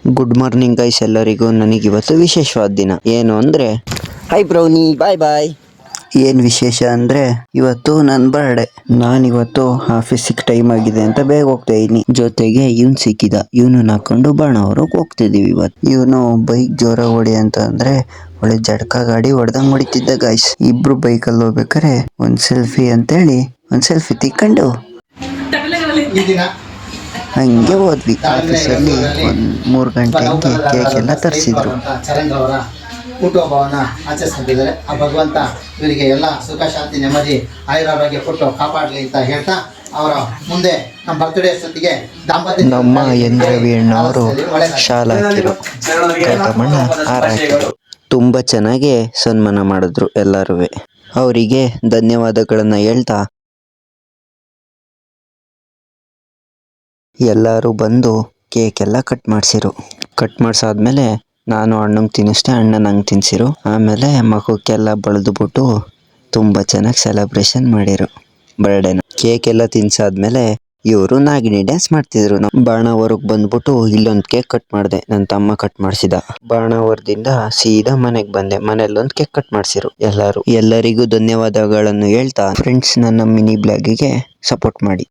Good morning guys ಎಲ್ಲರಿಗೂ. ನನಗಿವತ್ತು ವಿಶೇಷವಾದ ದಿನ. ಏನು ಅಂದರೆ ಹೈ ಬ್ರೌನಿ ಬಾಯ್ ಬಾಯ್. ಏನು ವಿಶೇಷ ಅಂದರೆ ಇವತ್ತು ನನ್ನ ಬರ್ಡೇ. ನಾನಿವತ್ತು ಆಫೀಸಿಗೆ ಟೈಮ್ ಆಗಿದೆ ಅಂತ ಬೇಗ ಹೋಗ್ತಾ ಇದ್ದೀನಿ. ಜೊತೆಗೆ ಇವನು ಸಿಕ್ಕಿದ, ಇವನು ಹಾಕೊಂಡು ಬಾಣಾವರಕ್ಕೆ ಹೋಗ್ತಿದ್ದೀವಿ. ಇವತ್ತು ಇವನು ಬೈಕ್ ಜೋರ ಹೊಡಿ ಅಂತ ಅಂದರೆ ಒಳ್ಳೆ ಜಡ್ಕ ಗಾಡಿ ಹೊಡೆದಂಗೆ ಹೊಡಿತಿದ್ದ ಗಾಯ್ಸ್. ಇಬ್ರು ಬೈಕಲ್ಲಿ ಹೋಗ್ಬೇಕಾರೆ ಒಂದು ಸೆಲ್ಫಿ ಅಂತೇಳಿ ಒಂದು ಸೆಲ್ಫಿ ತಿಕ್ಕೊಂಡು ಹಂಗೆ ಹೋದ್ವಿ. ಆಫೀಸಲ್ಲಿ ಒಂದು 3 ಗಂಟೆಗೆ ಕೇಕ್ ಎಲ್ಲ ತರಿಸಿದ್ರು. ಚರಂದ್ರವರ ಹುಟ್ಟುಹಬ್ಬವನ್ನು ಆಚರಿಸ್ಕೊಂಡಿದ್ದಾರೆ. ಆ ಭಗವಂತ ಇವರಿಗೆ ಎಲ್ಲ ಸುಖ ಶಾಂತಿ ನೆಮ್ಮದಿ ಆಯುರಾರೋಗ್ಯ ಕೊಟ್ಟು ಕಾಪಾಡಲಿ ಅಂತ ಹೇಳ್ತಾ ಅವರ ಮುಂದೆ ನಮ್ಮ ಬರ್ತ್ಡೇ ಅಷ್ಟೊತ್ತಿಗೆ ನಮ್ಮ ಎನ್ ರವಿ ಅಣ್ಣವರು ಶಾಲ ಹಾಕಿರು, ಕೈಕಮಣ್ಣ ಹಾರ ಹಾಕಿರು. ತುಂಬ ಚೆನ್ನಾಗಿ ಸನ್ಮಾನ ಮಾಡಿದ್ರು ಎಲ್ಲರೂ. ಅವರಿಗೆ ಧನ್ಯವಾದಗಳನ್ನು ಹೇಳ್ತಾ ಎಲ್ಲರೂ ಬಂದು ಕೇಕ್ ಎಲ್ಲ ಕಟ್ ಮಾಡಿಸಿರು. ಕಟ್ ಮಾಡಿಸಾದ್ಮೇಲೆ ನಾನು ಅಣ್ಣಂಗೆ ತಿನ್ನಿಸ್ದೆ, ಅಣ್ಣ ನಂಗೆ ತಿನ್ಸಿರು. ಆಮೇಲೆ ಮಗುಕ್ಕೆಲ್ಲ ಬಳ್ದುಬಿಟ್ಟು ತುಂಬ ಚೆನ್ನಾಗಿ ಸೆಲೆಬ್ರೇಷನ್ ಮಾಡಿರು ಬರ್ಡೇನ. ಕೇಕ್ ಎಲ್ಲ ತಿನ್ಸಾದ್ಮೇಲೆ ಇವರು ನಾಗಿನಿ ಡ್ಯಾನ್ಸ್ ಮಾಡ್ತಿದ್ರು. ಬಾಣಾವರಕ್ಕೆ ಬಂದ್ಬಿಟ್ಟು ಇಲ್ಲೊಂದು ಕೇಕ್ ಕಟ್ ಮಾಡಿದೆ, ನನ್ನ ತಮ್ಮ ಕಟ್ ಮಾಡಿಸಿದ. ಬಾಣಾವರದಿಂದ ಸೀದಾ ಮನೆಗೆ ಬಂದೆ. ಮನೆಯಲ್ಲೊಂದು ಕೇಕ್ ಕಟ್ ಮಾಡಿಸಿರು ಎಲ್ಲರಿಗೂ ಧನ್ಯವಾದಗಳನ್ನು ಹೇಳ್ತಾ ಫ್ರೆಂಡ್ಸ್, ನನ್ನ ಮಿನಿ ಬ್ಲಾಗಿಗೆ ಸಪೋರ್ಟ್ ಮಾಡಿ.